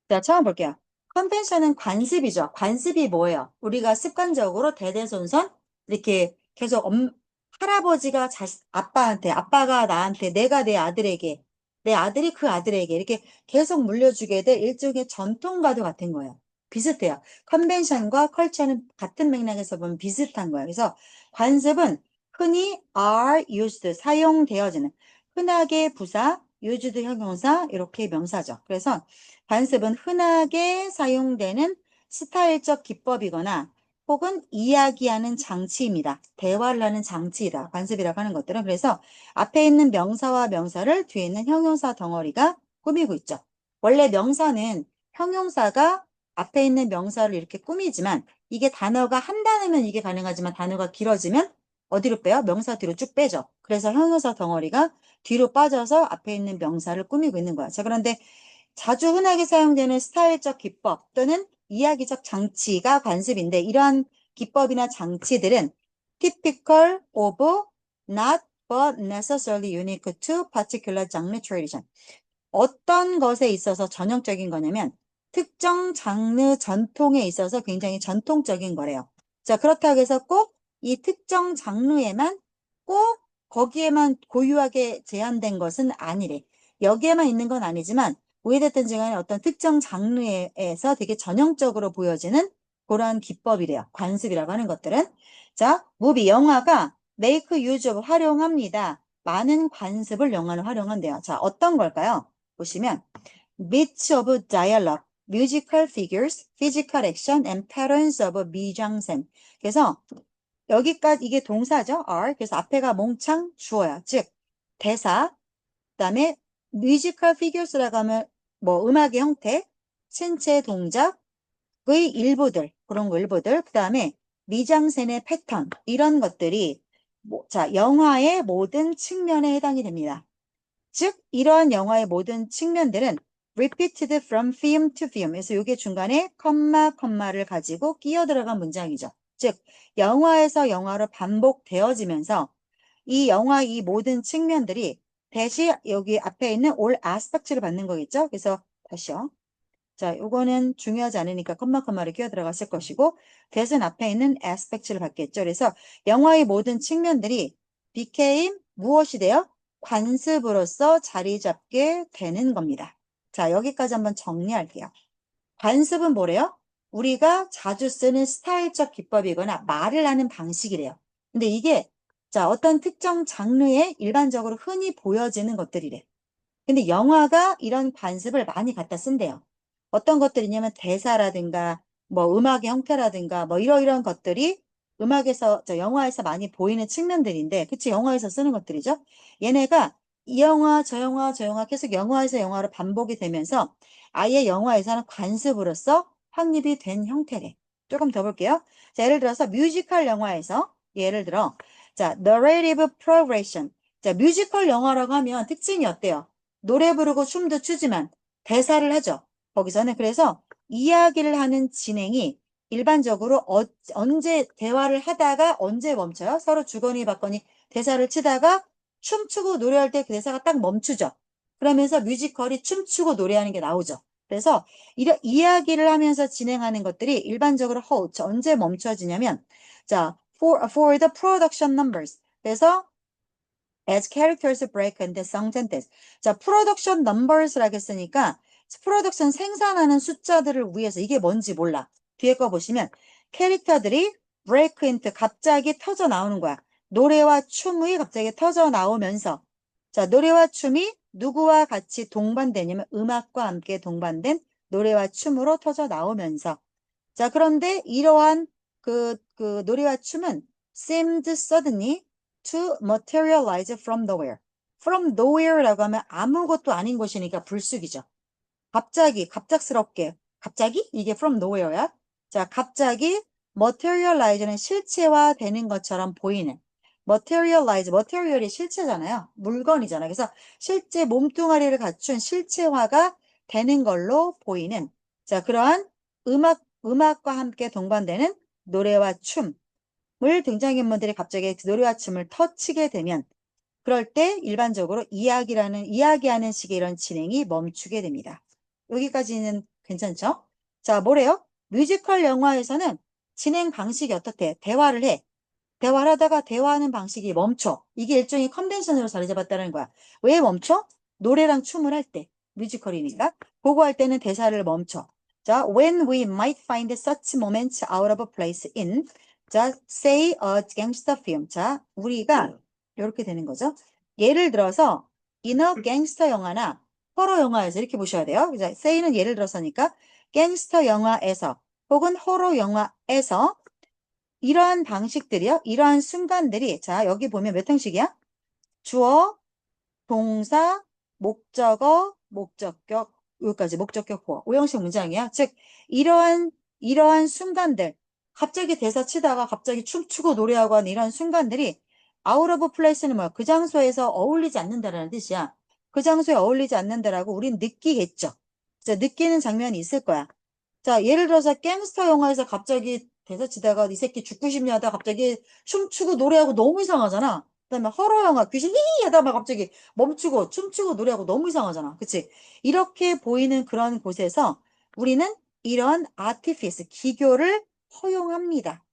자, 처음 볼게요. 컨벤션은 관습이죠. 관습이 뭐예요? 우리가 습관적으로 대대손손 이렇게 계속 할아버지가 아빠한테, 아빠가 나한테, 내가 내 아들에게, 내 아들이 그 아들에게 이렇게 계속 물려주게 될 일종의 전통과도 같은 거예요. 비슷해요. 컨벤션과 컬처는 같은 맥락에서 보면 비슷한 거예요. 그래서 관습은 흔히 are used, 사용되어지는, 흔하게 부사, used 형용사, 이렇게 명사죠. 그래서 관습은 흔하게 사용되는 스타일적 기법이거나 혹은 이야기하는 장치입니다. 대화를 하는 장치이다. 관습이라고 하는 것들은. 그래서 앞에 있는 명사와 명사를 뒤에 있는 형용사 덩어리가 꾸미고 있죠. 원래 명사는 형용사가 앞에 있는 명사를 이렇게 꾸미지만 이게 단어가 한 단어면 이게 가능하지만 단어가 길어지면 어디로 빼요? 명사 뒤로 쭉 빼죠. 그래서 형용사 덩어리가 뒤로 빠져서 앞에 있는 명사를 꾸미고 있는 거야. 자, 그런데 자주 흔하게 사용되는 스타일적 기법 또는 이야기적 장치가 관습인데 이러한 기법이나 장치들은 typical of not but necessarily unique to particular genre tradition. 어떤 것에 있어서 전형적인 거냐면 특정 장르 전통에 있어서 굉장히 전통적인 거래요. 자, 그렇다고 해서 꼭 이 특정 장르에만 꼭 거기에만 고유하게 제한된 것은 아니래. 여기에만 있는 건 아니지만 오해됐든지 간에 어떤 특정 장르에서 되게 전형적으로 보여지는 그러한 기법이래요. 관습이라고 하는 것들은. 자, 무비, 영화가 make use of 활용합니다. 많은 관습을 영화는 활용한대요. 자, 어떤 걸까요? 보시면 bits of dialogue, musical figures, physical action, and patterns of mise-en-scène. 그래서 여기까지 이게 동사죠. are. 그래서 앞에가 몽창 주어야. 즉 대사, 그다음에 musical figures라고 하면 뭐 음악의 형태, 신체 동작의 일부들, 그런 거 일부들. 그다음에 미장센의 패턴 이런 것들이 자, 영화의 모든 측면에 해당이 됩니다. 즉 이러한 영화의 모든 측면들은 repeated from film to film. 그래서 이게 중간에 컴마를 가지고 끼어 들어간 문장이죠. 즉 영화에서 영화로 반복되어지면서 이 영화 이 모든 측면들이 대시 여기 앞에 있는 all aspects를 받는 거겠죠. 그래서 다시요. 자, 요거는 중요하지 않으니까 컴마를 끼어 들어갔을 것이고 대신 앞에 있는 aspects를 받겠죠. 그래서 영화의 모든 측면들이 became 무엇이 돼요? 관습으로서 자리 잡게 되는 겁니다. 자, 여기까지 한번 정리할게요. 관습은 뭐래요? 우리가 자주 쓰는 스타일적 기법이거나 말을 하는 방식이래요. 근데 이게 자, 어떤 특정 장르에 일반적으로 흔히 보여지는 것들이래. 근데 영화가 이런 관습을 많이 갖다 쓴대요. 어떤 것들이냐면 대사라든가 뭐 음악의 형태라든가 뭐 이러이러한 것들이 음악에서 영화에서 많이 보이는 측면들인데 그치 영화에서 쓰는 것들이죠. 얘네가 이 영화 저 영화 저 영화 계속 영화에서 영화로 반복이 되면서 아예 영화에서는 관습으로서 확립이 된 형태래. 조금 더 볼게요. 자, 예를 들어서 뮤지컬 영화에서 예를 들어 자, narrative progression. 자, 뮤지컬 영화라고 하면 특징이 어때요? 노래 부르고 춤도 추지만 대사를 하죠. 거기서는 그래서 이야기를 하는 진행이 일반적으로 언제 대화를 하다가 언제 멈춰요? 서로 주거니 받거니 대사를 치다가 춤추고 노래할 때 그 대사가 딱 멈추죠. 그러면서 뮤지컬이 춤추고 노래하는 게 나오죠. 그래서 이런 이야기를 하면서 진행하는 것들이 일반적으로 언제 멈춰지냐면 자, for the production numbers. 그래서 as characters break into songs and dance. 자, production numbers라고 했으니까 프로덕션 생산하는 숫자들을 위해서 이게 뭔지 몰라. 뒤에 거 보시면 캐릭터들이 break into 갑자기 터져 나오는 거야. 노래와 춤이 갑자기 터져 나오면서 자, 노래와 춤이 누구와 같이 동반되냐면 음악과 함께 동반된 노래와 춤으로 터져 나오면서 자, 그런데 이러한 그 노래와 춤은 seemed suddenly to materialize from nowhere. from nowhere라고 하면 아무것도 아닌 곳이니까 불쑥이죠. 갑자기, 갑작스럽게, 갑자기? 이게 from nowhere야? 자, 갑자기 materialize는 실체화되는 것처럼 보이는 material이 실체잖아요. 물건이잖아요. 그래서 실제 몸뚱아리를 갖춘 실체화가 되는 걸로 보이는 자, 그러한 음악과 함께 동반되는 노래와 춤을 등장인물들이 갑자기 노래와 춤을 터치게 되면 그럴 때 일반적으로 이야기하는 식의 이런 진행이 멈추게 됩니다. 여기까지는 괜찮죠? 자, 뭐래요? 뮤지컬 영화에서는 진행 방식이 어떻대? 대화를 해. 대화를 하다가 대화하는 방식이 멈춰. 이게 일종의 컨벤션으로 자리 잡았다는 거야. 왜 멈춰? 노래랑 춤을 할 때. 뮤지컬이니까. 그거 할 때는 대사를 멈춰. 자, when we might find such moments out of place in, 자, say a gangster film. 자, 우리가 이렇게 되는 거죠. 예를 들어서 in a gangster 영화나 호러 영화에서 이렇게 보셔야 돼요. 자, say는 예를 들어서니까 갱스터 영화에서 혹은 호러 영화에서 이러한 방식들이요. 이러한 순간들이 자 여기 보면 몇 형식이야? 주어, 동사, 목적어, 목적격 여기까지 목적격 보어 5형식 문장이야. 즉 이러한 순간들 갑자기 대사 치다가 갑자기 춤추고 노래하고 하는 이런 순간들이 out of place는 뭐야? 그 장소에서 어울리지 않는다라는 뜻이야. 그 장소에 어울리지 않는다라고 우린 느끼겠죠. 자, 느끼는 장면이 있을 거야. 자, 예를 들어서 갱스터 영화에서 갑자기 대사 치다가 이 새끼 죽고 싶냐 하다가 갑자기 춤추고 노래하고 너무 이상하잖아. 그다음에 허러 영화 귀신 히히 하다가 갑자기 멈추고 춤추고 노래하고 너무 이상하잖아. 그치? 이렇게 보이는 그런 곳에서 우리는 이런 아티피스, 기교를 허용합니다.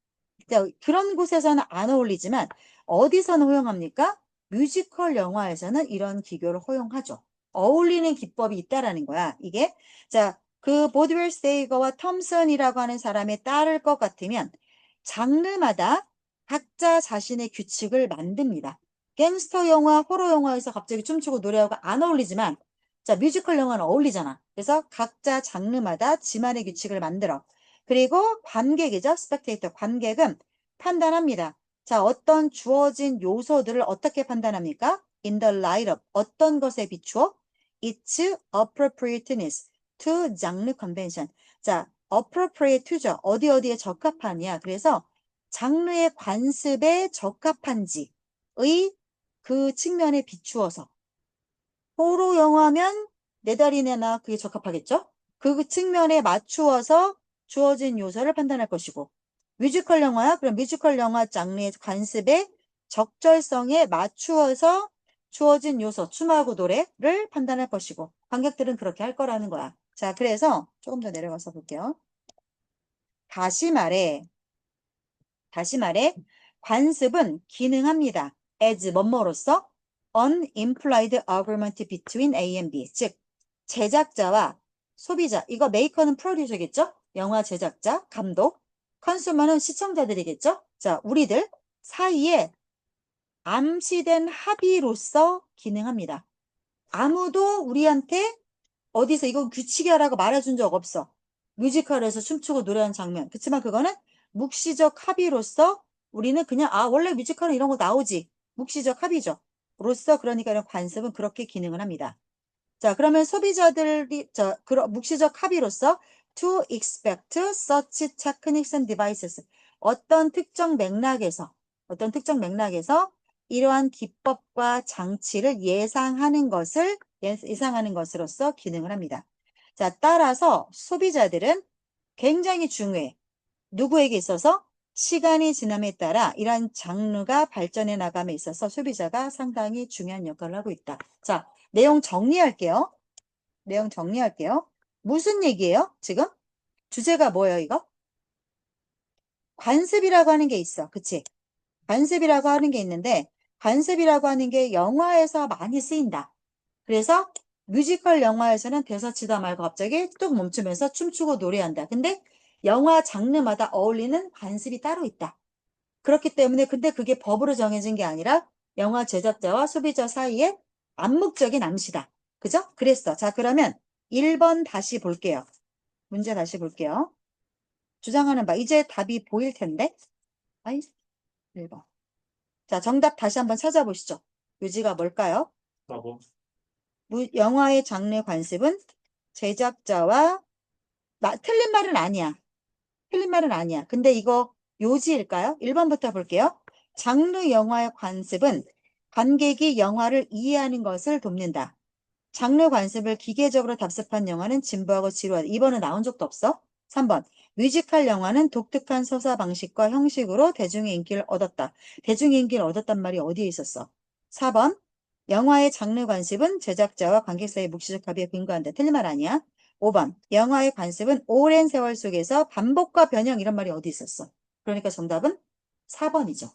자, 그런 곳에서는 안 어울리지만 어디서는 허용합니까? 뮤지컬 영화에서는 이런 기교를 허용하죠. 어울리는 기법이 있다라는 거야. 이게 자, 그 보드웰 세이거와 톰슨이라고 하는 사람에 따를 것 같으면 장르마다 각자 자신의 규칙을 만듭니다. 갱스터 영화, 호러 영화에서 갑자기 춤추고 노래하고 안 어울리지만 자, 뮤지컬 영화는 어울리잖아. 그래서 각자 장르마다 지만의 규칙을 만들어. 그리고 관객이죠. 스펙테이터. 관객은 판단합니다. 자, 어떤 주어진 요소들을 어떻게 판단합니까? In the light of 어떤 것에 비추어? Its appropriateness to 장르 convention. 자, appropriate to죠. 어디 어디에 적합하냐. 그래서 장르의 관습에 적합한지의 그 측면에 비추어서 호러 영화면 네 다리 내나 그게 적합하겠죠? 그 측면에 맞추어서 주어진 요소를 판단할 것이고 뮤지컬 영화야? 그럼 뮤지컬 영화 장르의 관습에 적절성에 맞추어서 주어진 요소, 춤하고 노래를 판단할 것이고 관객들은 그렇게 할 거라는 거야. 자, 그래서 조금 더 내려가서 볼게요. 다시 말해, 다시 말해, 관습은 기능합니다. as 뭐뭐로서 an implied agreement between A and B. 즉, 제작자와 소비자, 이거 메이커는 프로듀서겠죠? 영화 제작자, 감독, 컨슈머는 시청자들이겠죠? 자, 우리들 사이에 암시된 합의로서 기능합니다. 아무도 우리한테 어디서 이건 규칙이야라고 말해준 적 없어. 뮤지컬에서 춤추고 노래하는 장면. 그렇지만 그거는 묵시적 합의로서 우리는 그냥 원래 뮤지컬은 이런 거 나오지. 묵시적 합의죠. 로서 그러니까 이런 관습은 그렇게 기능을 합니다. 자, 그러면 소비자들이 그런 묵시적 합의로서 to expect such techniques and devices 어떤 특정 맥락에서 이러한 기법과 장치를 예상하는 것으로서 기능을 합니다. 자, 따라서 소비자들은 굉장히 중요해. 누구에게 있어서? 시간이 지남에 따라 이러한 장르가 발전해 나감에 있어서 소비자가 상당히 중요한 역할을 하고 있다. 자, 내용 정리할게요. 무슨 얘기예요? 지금? 주제가 뭐예요, 이거? 관습이라고 하는 게 있어. 그치? 관습이라고 하는 게 있는데, 관습이라고 하는 게 영화에서 많이 쓰인다. 그래서 뮤지컬 영화에서는 대사 치다 말고 갑자기 뚝 멈추면서 춤추고 노래한다. 근데 영화 장르마다 어울리는 관습이 따로 있다. 그렇기 때문에 근데 그게 법으로 정해진 게 아니라 영화 제작자와 소비자 사이에 암묵적인 암시다. 그죠? 그랬어. 자, 그러면 1번 다시 볼게요. 문제 다시 볼게요. 주장하는 바. 이제 답이 보일 텐데. 아이, 1번. 자, 정답 다시 한번 찾아보시죠. 요지가 뭘까요? 마법. 영화의 장르 관습은 제작자와 틀린 말은 아니야. 틀린 말은 아니야. 근데 이거 요지일까요? 1번부터 볼게요. 장르 영화의 관습은 관객이 영화를 이해하는 것을 돕는다. 장르 관습을 기계적으로 답습한 영화는 진부하고 지루하다. 2번은 나온 적도 없어. 3번. 뮤지컬 영화는 독특한 서사 방식과 형식으로 대중의 인기를 얻었다. 대중의 인기를 얻었단 말이 어디에 있었어? 4번. 영화의 장르 관습은 제작자와 관객 사이의 묵시적 합의에 근거한다. 틀린 말 아니야. 5번. 영화의 관습은 오랜 세월 속에서 반복과 변형 이런 말이 어디 있었어? 그러니까 정답은 4번이죠.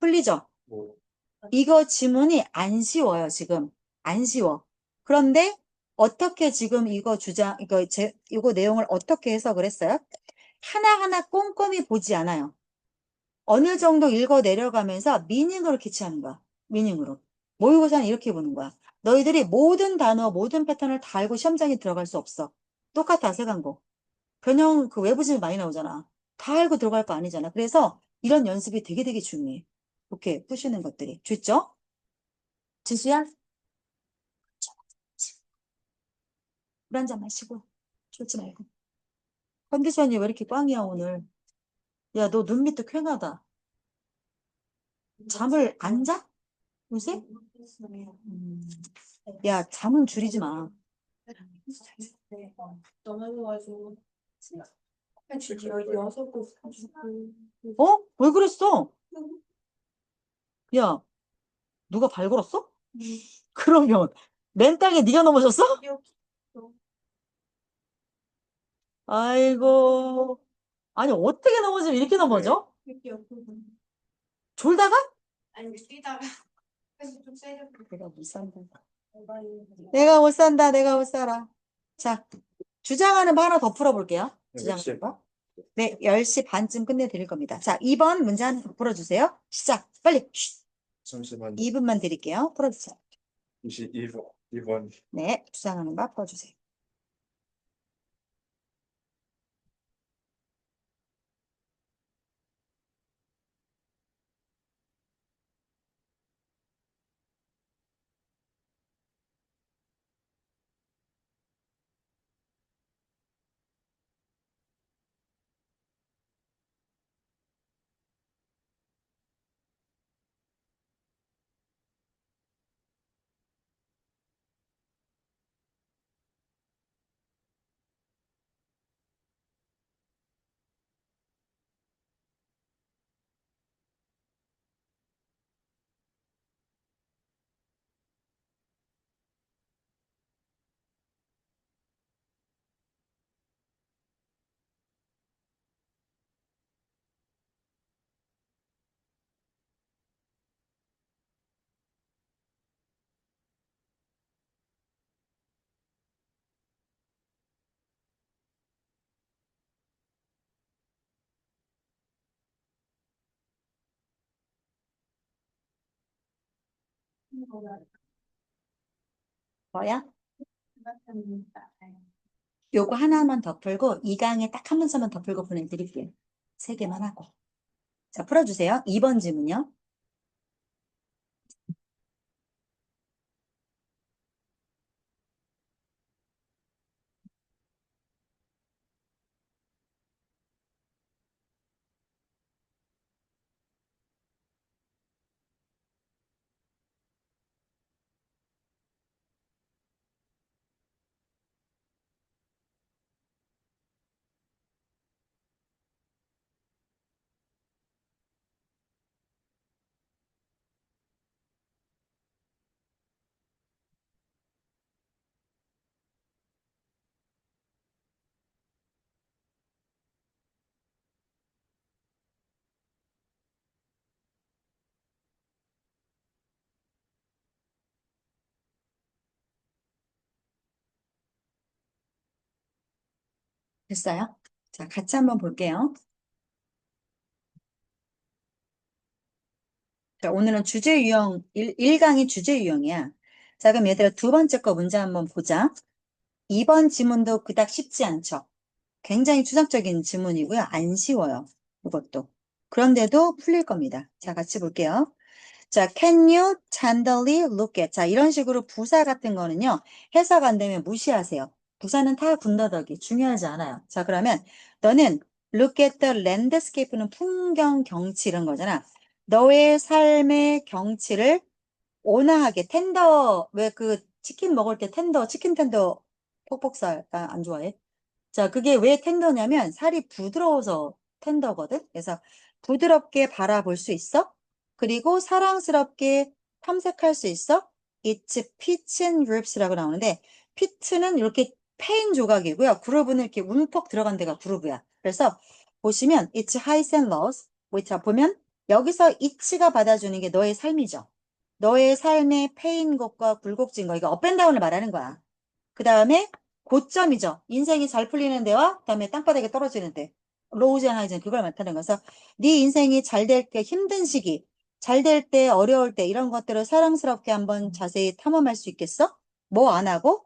풀리죠? 이거 지문이 안 쉬워요, 지금. 안 쉬워. 그런데 어떻게 지금 이거 내용을 어떻게 해석을 했어요? 하나하나 꼼꼼히 보지 않아요. 어느 정도 읽어 내려가면서 미닝으로 캐치하는 거야. 미닝으로. 모의고사는 이렇게 보는 거야. 너희들이 모든 단어, 모든 패턴을 다 알고 시험장에 들어갈 수 없어. 똑같아, 세관고. 변형 그 외부 지문 많이 나오잖아. 다 알고 들어갈 거 아니잖아. 그래서 이런 연습이 되게 되게 중요해. 이렇게 푸시는 것들이. 됐죠? 지수야? 물 한 잔 마시고. 졸지 말고. 컨디션이 왜 이렇게 꽝이야, 오늘? 야, 너 눈 밑도 퀭하다. 잠을 안 자? 요새? 야, 잠은 줄이지 마. 어? 왜 그랬어? 야, 누가 발 걸었어? 그러면 맨 땅에 네가 넘어졌어? 아이고. 아니, 어떻게 넘어지면 이렇게 넘어져? 졸다가? 내가 못 산다. 내가 못 산다. 내가 못 살아. 자, 주장하는 거 하나 더 풀어볼게요. 주장하는 거. 네, 10시 반쯤 끝내드릴 겁니다. 자, 2번 문제 하나 더 풀어주세요. 시작. 빨리. 잠시만요. 2분만 드릴게요. 풀어주세요. 22번. 네, 주장하는 거 풀어주세요. 뭐야? 요거 하나만 더 풀고 2강에 딱 한 문서만 더 풀고 보내드릴게요. 3개만 하고. 자, 풀어주세요. 2번 질문요. 됐어요? 자, 같이 한번 볼게요. 자, 오늘은 주제 유형, 1강이 주제 유형이야. 자, 그럼 얘들아 두 번째 거 문제 한번 보자. 2번 지문도 그닥 쉽지 않죠? 굉장히 추상적인 지문이고요. 안 쉬워요. 이것도. 그런데도 풀릴 겁니다. 자, 같이 볼게요. 자, can you tenderly look at? 자, 이런 식으로 부사 같은 거는요. 해석 안 되면 무시하세요. 부사는 타 군더더기 중요하지 않아요. 자, 그러면 너는 look at the landscape는 풍경, 경치 이런 거잖아. 너의 삶의 경치를 온화하게 텐더 왜 그 치킨 먹을 때 텐더 치킨 텐더 퍽퍽살 나 안 좋아해. 자, 그게 왜 텐더냐면 살이 부드러워서 텐더거든. 그래서 부드럽게 바라볼 수 있어. 그리고 사랑스럽게 탐색할 수 있어. It's pitch and rips라고 나오는데 피트는 이렇게 페인 조각이고요. 그루브는 이렇게 움푹 들어간 데가 그루브야. 그래서 보시면 it's highs and lows. 자, 보면 여기서 it가 받아주는 게 너의 삶이죠. 너의 삶의 페인 것과 굴곡진 거. 이거 업앤다운을 말하는 거야. 그 다음에 고점이죠. 인생이 잘 풀리는 데와 그다음에 땅바닥에 떨어지는 데. 로우즈 앤 하이즈는 그걸 나타내는 거서 네 인생이 잘 될 때 힘든 시기, 잘 될 때 어려울 때 이런 것들을 사랑스럽게 한번 자세히 탐험할 수 있겠어? 뭐 안 하고?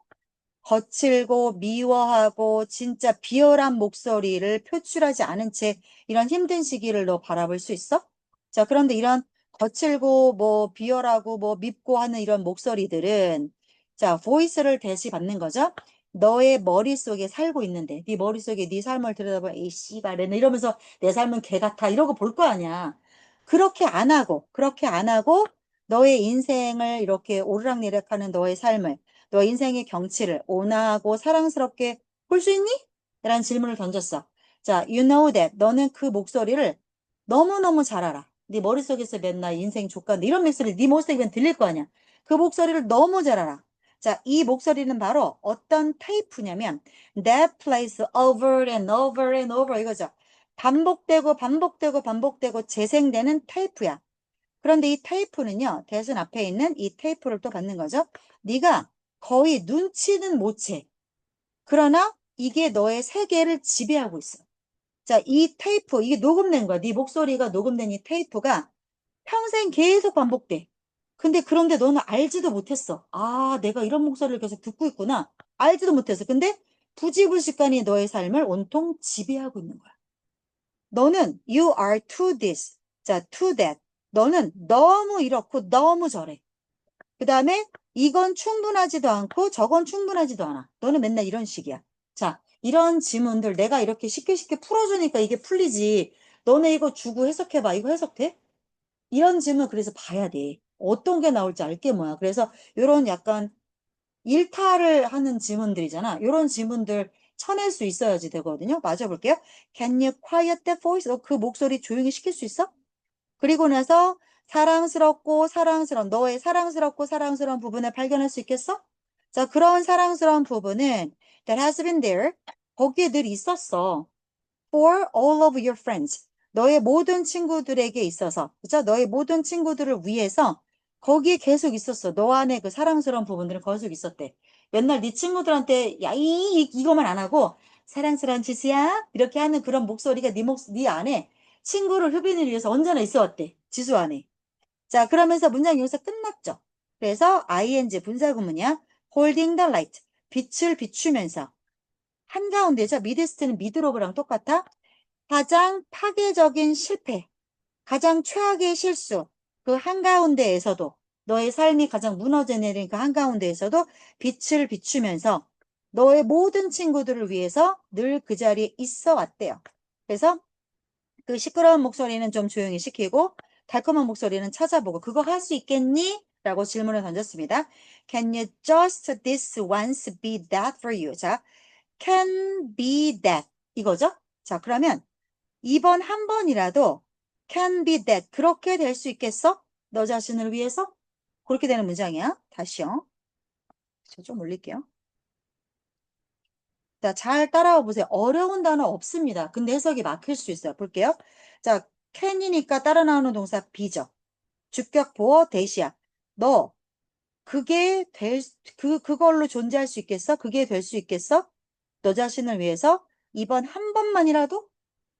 거칠고 미워하고 진짜 비열한 목소리를 표출하지 않은 채 이런 힘든 시기를 너 바라볼 수 있어? 자, 그런데 이런 거칠고 뭐 비열하고 뭐 밉고 하는 이런 목소리들은 자, 보이스를 대시받는 거죠. 너의 머릿속에 살고 있는데 네 머릿속에 네 삶을 들여다보면 에이 씨발 이러면서 내 삶은 개 같아 이러고 볼 거 아니야. 그렇게 안 하고 너의 인생을 이렇게 오르락내리락하는 너의 삶을 너 인생의 경치를 온화하고 사랑스럽게 볼 수 있니? 라는 질문을 던졌어. 자, you know that. 너는 그 목소리를 너무너무 잘 알아. 네 머릿속에서 맨날 인생 족간데 이런 목소리 네 머릿속에 들릴 거 아니야. 그 목소리를 너무 잘 알아. 자, 이 목소리는 바로 어떤 테이프냐면 that plays over and over and over 이거죠. 반복되고 반복되고 반복되고 재생되는 테이프야. 그런데 이 테이프는요, 대선 앞에 있는 이 테이프를 또 받는 거죠. 네가 거의 눈치는 못 채. 그러나 이게 너의 세계를 지배하고 있어. 자, 이 테이프, 이게 녹음된 거야. 네 목소리가 녹음된 이 테이프가 평생 계속 반복돼. 근데 그런데 너는 알지도 못했어. 아, 내가 이런 목소리를 계속 듣고 있구나. 알지도 못했어. 근데 부지불식간에 너의 삶을 온통 지배하고 있는 거야. 너는 you are to this. 자, to that. 너는 너무 이렇고 너무 저래. 그 다음에 이건 충분하지도 않고 저건 충분하지도 않아. 너는 맨날 이런 식이야. 자, 이런 지문들 내가 이렇게 쉽게 쉽게 풀어주니까 이게 풀리지. 너네 이거 주고 해석해봐. 이거 해석돼? 이런 질문 그래서 봐야 돼. 어떤 게 나올지 알게 뭐야. 그래서 이런 약간 일탈을 하는 지문들이잖아. 이런 지문들 쳐낼 수 있어야지 되거든요. 맞아볼게요. Can you quiet that voice? 그 목소리 조용히 시킬 수 있어? 그리고 나서 사랑스럽고 사랑스러운 너의 사랑스럽고 사랑스러운 부분을 발견할 수 있겠어? 자, 그런 사랑스러운 부분은 that has been there. 거기에 늘 있었어. For all of your friends. 너의 모든 친구들에게 있어서. 그죠? 너의 모든 친구들을 위해서 거기에 계속 있었어. 너 안에 그 사랑스러운 부분들은 계속 있었대. 맨날 네 친구들한테 야, 이거만 안 하고 사랑스러운 지수야 이렇게 하는 그런 목소리가 네 안에 친구를 흡인을 위해서 언제나 있어 왔대. 지수 안에. 자, 그러면서 문장 여기서 끝났죠. 그래서 ing 분사구문이야. holding the light. 빛을 비추면서. 한가운데죠. 미드스트는 미드로브랑 똑같아. 가장 파괴적인 실패, 가장 최악의 실수, 그 한가운데에서도 너의 삶이 가장 무너져 내린 그 한가운데에서도 빛을 비추면서 너의 모든 친구들을 위해서 늘 그 자리에 있어 왔대요. 그래서 그 시끄러운 목소리는 좀 조용히 시키고 달콤한 목소리는 찾아보고 그거 할 수 있겠니? 라고 질문을 던졌습니다. Can you just this once be that for you? 자, can be that 이거죠? 자, 그러면 이번 한 번이라도 can be that 그렇게 될 수 있겠어? 너 자신을 위해서? 그렇게 되는 문장이야. 다시요. 저 좀 올릴게요. 자, 잘 따라와 보세요. 어려운 단어 없습니다. 근데 해석이 막힐 수 있어요. 볼게요. 자, can이니까 따라 나오는 동사 be죠. 주격 보어 대시야. 너 그게 그걸로 존재할 수 있겠어? 그게 될 수 있겠어? 너 자신을 위해서 이번 한 번만이라도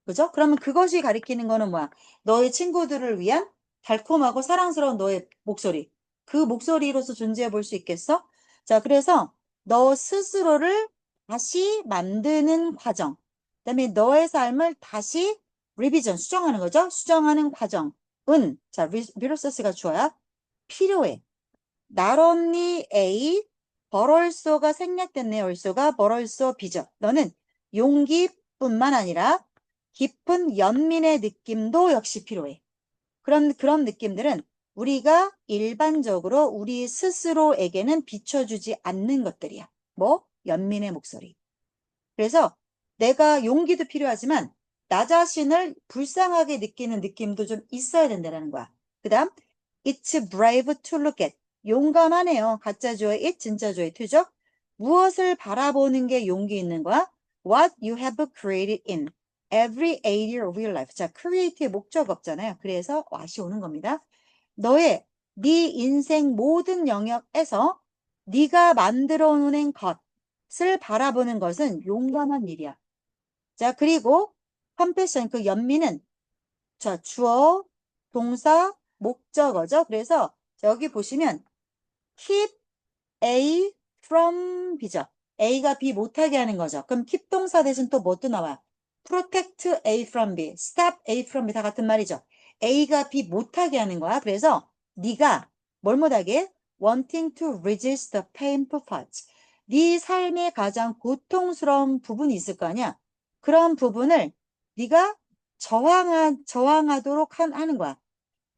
그죠? 그러면 그것이 가리키는 거는 뭐야? 너의 친구들을 위한 달콤하고 사랑스러운 너의 목소리. 그 목소리로서 존재해 볼 수 있겠어? 자, 그래서 너 스스로를 다시 만드는 과정. 그다음에 너의 삶을 다시 리비전, 수정하는 거죠? 수정하는 과정은 자, 리소스가 주어야 필요해. not only A 벌얼소가 생략됐네. 얼소가 벌얼소 B죠. 너는 용기뿐만 아니라 깊은 연민의 느낌도 역시 필요해. 그런 느낌들은 우리가 일반적으로 우리 스스로에게는 비춰주지 않는 것들이야. 뭐? 연민의 목소리. 그래서 내가 용기도 필요하지만 나 자신을 불쌍하게 느끼는 느낌도 좀 있어야 된다는 거야. 그 다음, it's brave to look at. 용감하네요. 가짜 조의 it, 진짜 조의 to죠. 무엇을 바라보는 게 용기 있는 거야? What you have created in every area of your life. 자, create의 목적 없잖아요. 그래서 what이 오는 겁니다. 네 인생 모든 영역에서 네가 만들어 놓은 것을 바라보는 것은 용감한 일이야. 자, 그리고 컴패션, 그 연민은 자, 주어, 동사, 목적어죠. 그래서 여기 보시면 keep A from B죠. A가 B 못하게 하는 거죠. 그럼 keep 동사 대신 또 뭐 또 나와요? protect A from B, stop A from B 다 같은 말이죠. A가 B 못하게 하는 거야. 그래서 네가 뭘 못하게? wanting to resist the painful parts. 네 삶의 가장 고통스러운 부분이 있을 거 아니야. 그런 부분을 네가 저항하도록 하는 거야.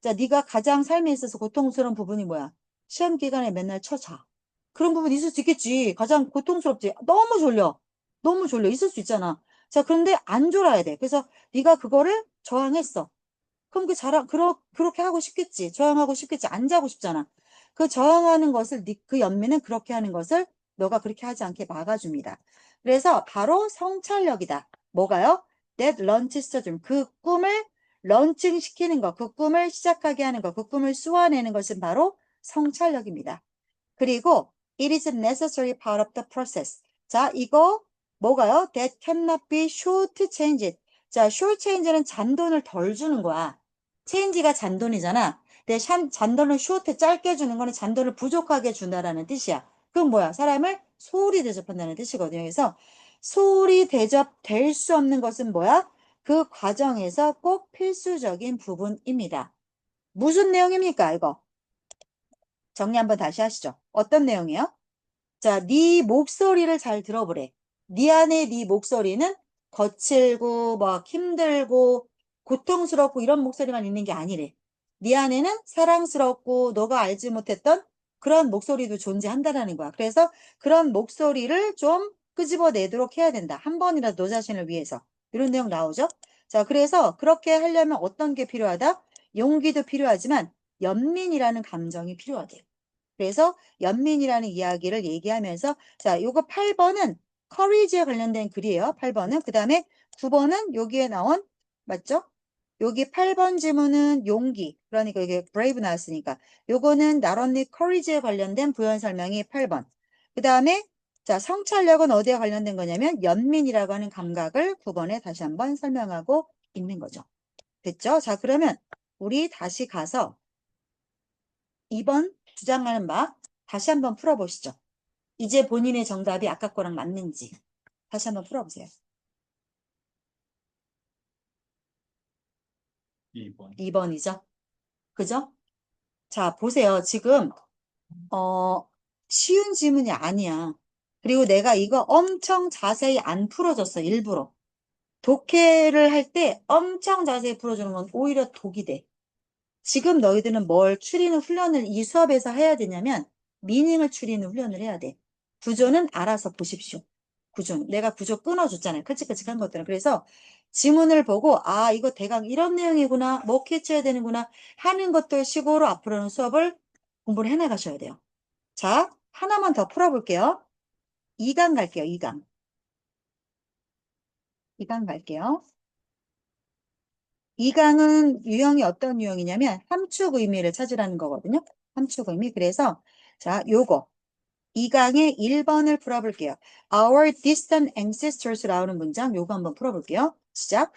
자, 네가 가장 삶에 있어서 고통스러운 부분이 뭐야? 시험 기간에 맨날 쳐자. 그런 부분 있을 수 있겠지. 가장 고통스럽지. 너무 졸려. 너무 졸려. 있을 수 있잖아. 자, 그런데 안 졸아야 돼. 그래서 네가 그거를 저항했어. 그럼 그렇게 하고 싶겠지. 저항하고 싶겠지. 안 자고 싶잖아. 그 저항하는 것을, 그 연민은 그렇게 하는 것을 너가 그렇게 하지 않게 막아줍니다. 그래서 바로 성찰력이다. 뭐가요? That launches the dream. 그 꿈을 런칭시키는 것, 그 꿈을 시작하게 하는 것, 그 꿈을 쏘아내는 것은 바로 성찰력입니다. 그리고 it is a necessary part of the process. 자, 이거 뭐가요? That cannot be short-changed. 자, short-change는 잔돈을 덜 주는 거야. change가 잔돈이잖아. 근데 잔돈을 short 짧게 주는 거는 잔돈을 부족하게 준다라는 뜻이야. 그건 뭐야? 사람을 소홀히 대접한다는 뜻이거든요. 그래서 소홀히 대접될 수 없는 것은 뭐야? 그 과정에서 꼭 필수적인 부분입니다. 무슨 내용입니까, 이거? 정리 한번 다시 하시죠. 어떤 내용이에요? 자, 네 목소리를 잘 들어보래. 네 안에 네 목소리는 거칠고 막 힘들고 고통스럽고 이런 목소리만 있는 게 아니래. 네 안에는 사랑스럽고 너가 알지 못했던 그런 목소리도 존재한다라는 거야. 그래서 그런 목소리를 좀 끄집어내도록 해야 된다. 한 번이라도 너 자신을 위해서. 이런 내용 나오죠? 자, 그래서 그렇게 하려면 어떤 게 필요하다? 용기도 필요하지만 연민이라는 감정이 필요하대. 그래서 연민이라는 이야기를 얘기하면서 자, 요거 8번은 courage에 관련된 글이에요. 8번은. 그 다음에 9번은 여기에 나온 맞죠? 여기 8번 지문은 용기. 그러니까 이게 brave 나왔으니까. 요거는 not only courage에 관련된 부연 설명이 8번. 그 다음에 자, 성찰력은 어디에 관련된 거냐면 연민이라고 하는 감각을 9번에 다시 한번 설명하고 있는 거죠. 됐죠? 자, 그러면 우리 다시 가서 2번 주장하는 바 다시 한번 풀어보시죠. 이제 본인의 정답이 아까 거랑 맞는지 다시 한번 풀어보세요. 2번. 2번이죠. 그죠? 자, 보세요. 지금 쉬운 질문이 아니야. 그리고 내가 이거 엄청 자세히 안 풀어줬어. 일부러. 독해를 할 때 엄청 자세히 풀어주는 건 오히려 독이 돼. 지금 너희들은 뭘 추리는 훈련을 이 수업에서 해야 되냐면 미닝을 추리는 훈련을 해야 돼. 구조는 알아서 보십시오. 구조. 내가 구조 끊어줬잖아요. 큼직큼직한 것들은. 그래서 지문을 보고 아 이거 대강 이런 내용이구나. 뭐 캐치해야 되는구나 하는 것들 식으로 앞으로는 수업을 공부를 해나가셔야 돼요. 자, 하나만 더 풀어볼게요. 2강 갈게요. 2강. 2강 갈게요. 2강은 유형이 어떤 유형이냐면 함축 의미를 찾으라는 거거든요. 함축 의미. 그래서 자, 요거 2강의 1번을 풀어볼게요. Our distant ancestors 라는 문장 요거 한번 풀어볼게요. 시작.